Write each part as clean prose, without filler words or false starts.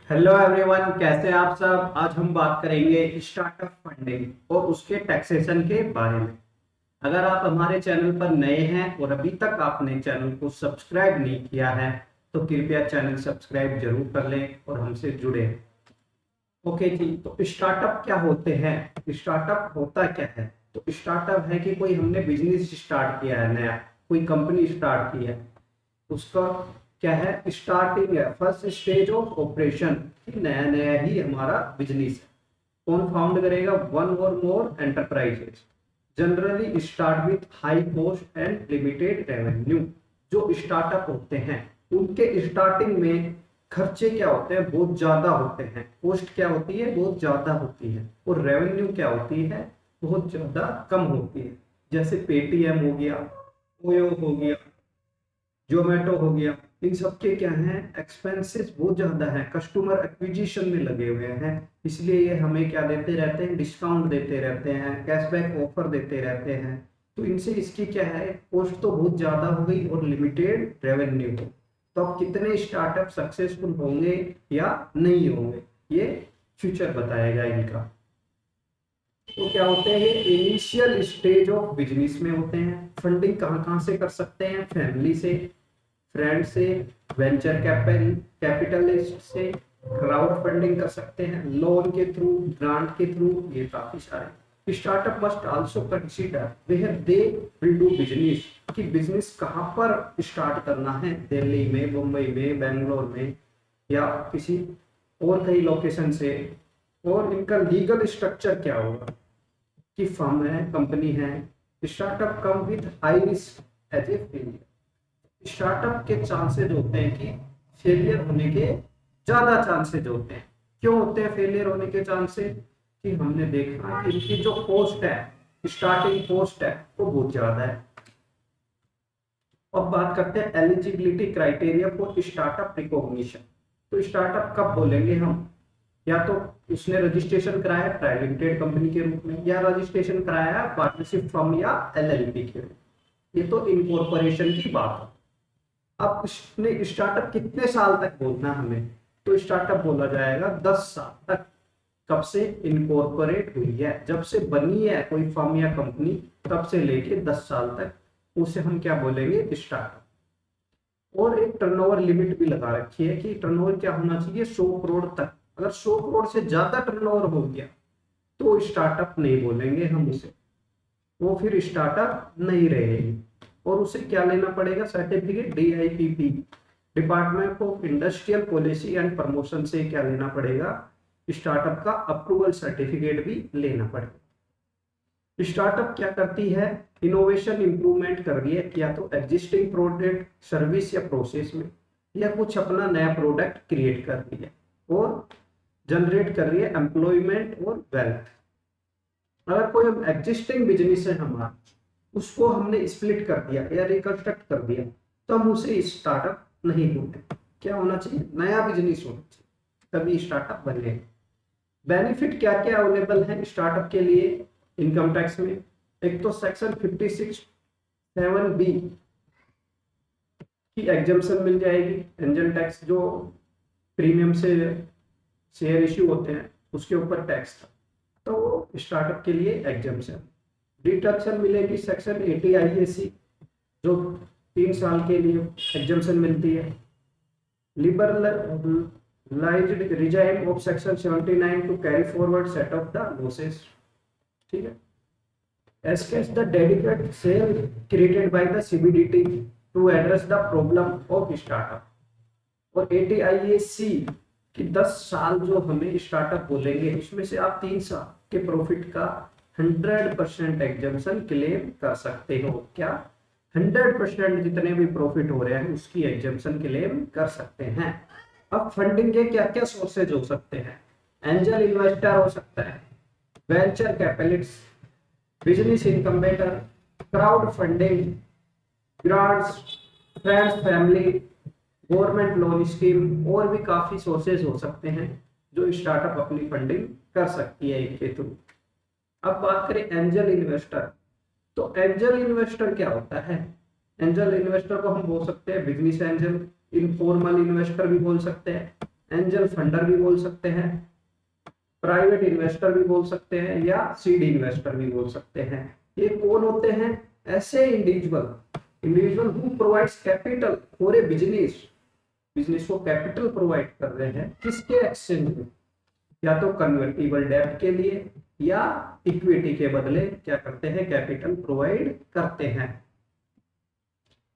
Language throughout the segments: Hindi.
हेलो एवरीवन, कैसे हैं आप सब। आज हम बात करेंगे स्टार्टअप फंडिंग और उसके टैक्सेशन के बारे में। अगर आप हमारे चैनल पर नए हैं और अभी तक आपने चैनल को सब्सक्राइब नहीं किया है तो कृपया चैनल सब्सक्राइब जरूर कर लें और हमसे जुड़े। ओके जी, तो स्टार्टअप क्या होते हैं, स्टार्टअप होता क्या है। तो स्टार्टअप है कि कोई हमने बिजनेस स्टार्ट किया है, नया कोई कंपनी स्टार्ट की है, उसका क्या है, स्टार्टिंग है, फर्स्ट स्टेज ऑफ ऑपरेशन। नया नया ही हमारा बिजनेस है। कौन फाउंड करेगा? One or more enterprises generally start with high cost and limited revenue. जो स्टार्टअप होते हैं उनके स्टार्टिंग में खर्चे क्या होते हैं, बहुत ज्यादा होते हैं। कॉस्ट क्या होती है, बहुत ज्यादा होती है। और रेवेन्यू क्या होती है, बहुत ज्यादा कम होती है। जैसे पेटीएम हो गया, ओयो हो गया, जोमेटो हो गया, इन सब के क्या है, एक्सपेंसेस बहुत ज्यादा है, कस्टमर एक्विजिशन में लगे हुए हैं। इसलिए ये हमें क्या देते रहते हैं, डिस्काउंट देते रहते हैं, कैशबैक ऑफर देते रहते हैं। तो इनसे इसकी क्या है, कॉस्ट तो बहुत ज्यादा हो गई और लिमिटेड रेवेन्यू हो। तो अब कितने स्टार्टअप सक्सेसफुल होंगे या नहीं होंगे, ये फ्यूचर बताएगा इनका। तो क्या होते हैं, ये इनिशियल स्टेज ऑफ बिजनेस में होते हैं। फंडिंग कहाँ कहाँ से कर सकते हैं? फैमिली से, फ्रेंड से, वेंचर कैपिटलिस्ट से, क्राउड फंडिंग कर सकते हैं, लोन के थ्रू, ग्रांट के थ्रू, ये काफी सारे। Startup must also consider where they will do business, कि बिजनेस कहाँ पर स्टार्ट करना है, दिल्ली में, मुंबई में, बेंगलोर में या किसी और कई लोकेशन से। और इनका लीगल स्ट्रक्चर क्या होगा, कि फर्म है, कंपनी है। Startup come with high risk as a failure. Startup के चांसेस होते हैं कि फेलियर होने के ज्यादा चांसेस होते हैं। क्यों होते हैं फेलियर होने के चांसेस? कि हमने देखा कि इनकी जो कॉस्ट है, स्टार्टिंग कॉस्ट है, वो बहुत ज्यादा है। अब बात करते हैं eligibility criteria for startup recognition. तो स्टार्टअप कब बोलेंगे हम? या तो उसने रजिस्ट्रेशन कराया प्राइवेट लिमिटेड कंपनी के रूप में, या रजिस्ट्रेशन कराया पार्टनरशिप फर्म या एलएलपी के रूप में। ये तो इनकॉर्पोरेशन की बात है। अब उसने स्टार्टअप कितने साल तक बोलना है हमें? तो स्टार्टअप बोला जाएगा 10 साल तक। कब से इनकॉर्पोरेट हुई है, जब से बनी है कोई फर्म या कंपनी, तब से लेके 10 साल तक उसे हम क्या बोलेंगे, स्टार्टअप। और एक टर्नओवर लिमिट भी लगा रखी है कि टर्नओवर क्या होना चाहिए, 100 करोड़ तक। अगर 100 करोड़ से ज्यादा टर्नओवर हो गया तो स्टार्टअप नहीं बोलेंगे हम उसे, वो फिर स्टार्टअप नहीं रहेगी। और उसे क्या लेना पड़ेगा, certificate, DIPP, department of industrial policy and promotion से क्या लेना पड़ेगा, स्टार्टअप का अप्रूवल सर्टिफिकेट भी लेना पड़ेगा। स्टार्टअप क्या करती है, इनोवेशन इंप्रूवमेंट कर रही है, या तो एग्जिस्टिंग प्रोडक्ट, सर्विस या प्रोसेस में, या कुछ अपना नया प्रोडक्ट क्रिएट कर रही है, और जनरेट कर रही है एम्प्लॉयमेंट और वेल्थ। अगर कोई एग्जिस्टिंग बिजनेस है हमारा, उसको हमने स्प्लिट कर दिया या रिकंस्ट्रक्ट कर दिया, तो हम उसे स्टार्टअप नहीं बोलते। क्या होना चाहिए, नया बिजनेस होना चाहिए, तभी स्टार्टअप बने। बेनिफिट क्या क्या अवेलेबल है स्टार्टअप के लिए इनकम टैक्स में? एक तो सेक्शन 56(7)(b) की एग्जम्पशन मिल जाएगी। एंजल टैक्स जो प्रीमियम से शेयर इश्यू होते हैं उसके ऊपर टैक्स था, तो स्टार्टअप के लिए एग्जम्पशन। डिडक्शन मिलेगी सेक्शन 80 IAC, जो 3 साल के लिए एग्जम्पशन मिलती है। Liberalised regime of section 79 to carry forward set off the losses. ठीक है। Escapes the dedicated cell created by the CBDT to address the problem of startup। और ATIAC कि 10 साल जो हमें स्टार्टअप बोलेंगे, उसमें से आप 3 साल के प्रॉफिट का 100% एग्जम्पशन क्लेम कर सकते हो। क्या? 100% जितने भी प्रॉफिट हो रहे हैं उसकी एग्जम्पशन क्लेम कर सकते हैं। अब फंडिंग के क्या क्या सोर्सेज हो सकते हैं? एंजल इन्वेस्टर हो सकता है, venture capitalist, business incubator, crowd funding, grants, friends family, government loan scheme, और भी काफी सोर्सेज हो सकते हैं जो स्टार्टअप अपनी फंडिंग कर सकती है इनके थ्रू। अब बात करें एंजल इन्वेस्टर। तो एंजल इन्वेस्टर क्या होता है? एंजल इन्वेस्टर को हम बोल सकते हैं बिजनेस एंजल, इनफॉर्मल इन्वेस्टर भी बोल सकते हैं, एंजल फंडर भी बोल सकते हैं, प्राइवेट इन्वेस्टर भी बोल सकते हैं, या सीड इन्वेस्टर भी बोल सकते हैं। ये कौन होते हैं? ऐसे individual who provides capital for a business, business को कैपिटल प्रोवाइड कर रहे हैं किसके एक्सचेंज में? या तो कन्वर्टिबल डेब्ट के लिए या इक्विटी के बदले क्या करते हैं? कैपिटल प्रोवाइड करते हैं।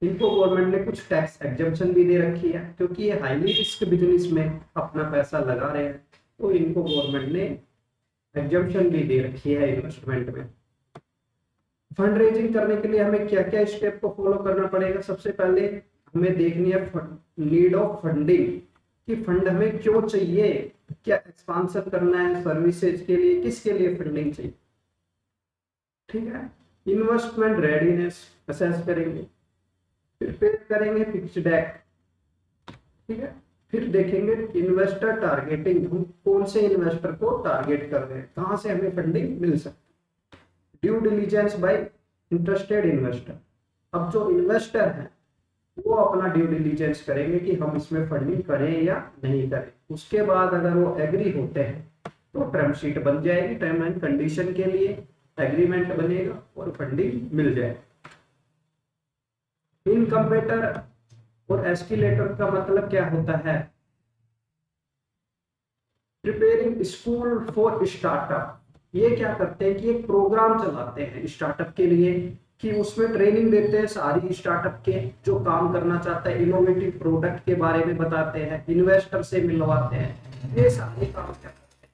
इनको गवर्नमेंट ने कुछ टैक्स एग्जम्पशन भी दे रखी है, क्योंकि ये हाईली रिस्क बिजनेस में अपना पैसा लगा रहे हैं, तो इनको गवर्नमेंट ने एग्जम्पशन भी दे रखी है इन्वेस्टमेंट में। फंड रेजिंग करने के लिए हमें क्या क्या स्टेप को फॉलो करना पड़ेगा? सबसे पहले हमें देखनी है नीड ऑफ फंडिंग, कि फंड हमें क्यों चाहिए, क्या एक्सपांशन करना है सर्विसेज के लिए, किसके लिए फंडिंग चाहिए। ठीक है, इन्वेस्टमेंट रेडीनेस असेस करेंगे, प्रिपेयर करेंगे फिक्स्ड एक्ट। ठीक है, फिर देखेंगे इन्वेस्टर टारगेटिंग, हम कौन से इन्वेस्टर को टारगेट कर रहे हैं, कहां से हमें फंडिंग मिल सकती है। Due diligence by interested investor, अब जो इन्वेस्टर है वो अपना ड्यू डिलीजेंस करेंगे कि हम इसमें फंडिंग करें या नहीं करें। उसके बाद अगर वो एग्री होते हैं तो टर्म शीट बन जाएगी, टर्म एंड कंडीशन के लिए एग्रीमेंट बनेगा और फंडिंग मिल जाएगी। इनकम्बेटर और एस्केलेटर का मतलब क्या होता है? प्रिपेयरिंग स्कूल फॉर स्टार्टअप, ये क्या करते हैं कि एक प्रोग्राम चलाते हैं स्टार्टअप के लिए, कि उसमें ट्रेनिंग देते हैं सारी स्टार्टअप के जो काम करना चाहता है, इनोवेटिव प्रोडक्ट के बारे में बताते हैं, इन्वेस्टर से मिलवाते हैं, ये सारे काम क्या करते हैं?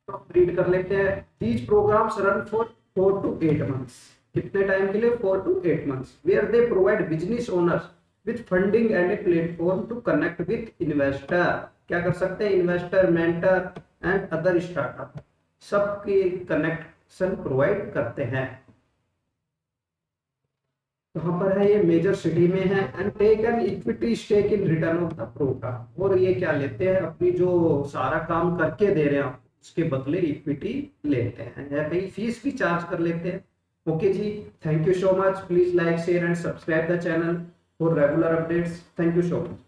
तो रीड कर लेते हैं। These programs run for 4 to 8 months, कितने टाइम के लिए? 4 to 8 months, where they provide business owners with funding and a platform to connect with investor. क्या कर सकते हैं? Investor, mentor and other startup सबके कनेक्शन प्रोवाइड करते हैं। कहां पर है? ये मेजर सिटी में है। And take an equity stake in return of the program, और ये क्या लेते हैं? अपनी जो सारा काम करके दे रहे हैं उसके बदले इक्विटी लेते हैं, या कहीं फीस भी चार्ज कर लेते हैं। Okay ji, thank you so much. Please like, share and subscribe the channel for regular updates. Thank you so much.